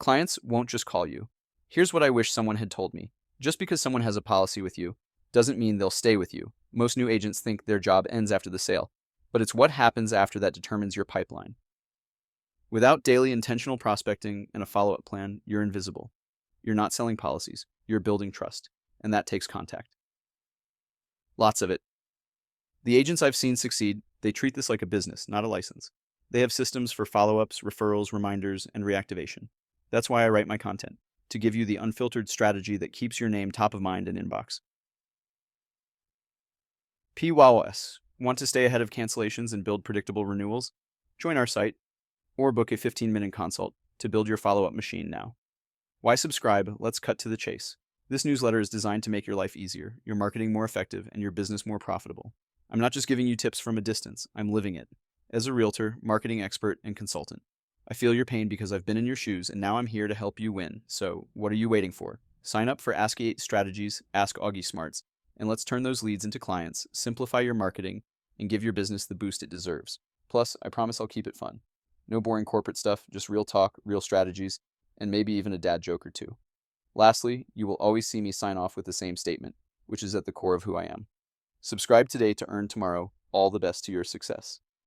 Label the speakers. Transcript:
Speaker 1: Clients won't just call you. Here's what I wish someone had told me. Just because someone has a policy with you doesn't mean they'll stay with you. Most new agents think their job ends after the sale, but it's what happens after that determines your pipeline. Without daily intentional prospecting and a follow-up plan, you're invisible. You're not selling policies, you're building trust, and that takes contact. Lots of it. The agents I've seen succeed, they treat this like a business, not a license. They have systems for follow-ups, referrals, reminders, and reactivation. That's why I write my content, to give you the unfiltered strategy that keeps your name top of mind and inbox. PWOS. Want to stay ahead of cancellations and build predictable renewals? Join our site or book a 15-minute consult to build your follow-up machine now. Why subscribe? Let's cut to the chase. This newsletter is designed to make your life easier, your marketing more effective, and your business more profitable. I'm not just giving you tips from a distance, I'm living it. As a realtor, marketing expert, and consultant, I feel your pain because I've been in your shoes and now I'm here to help you win. So, what are you waiting for? Sign up for Ask 8 Strategies, Ask Auggie Smarts, and let's turn those leads into clients, simplify your marketing, and give your business the boost it deserves. Plus, I promise I'll keep it fun. No boring corporate stuff, just real talk, real strategies, and maybe even a dad joke or two. Lastly, you will always see me sign off with the same statement, which is at the core of who I am. Subscribe today to earn tomorrow. All the best to your success.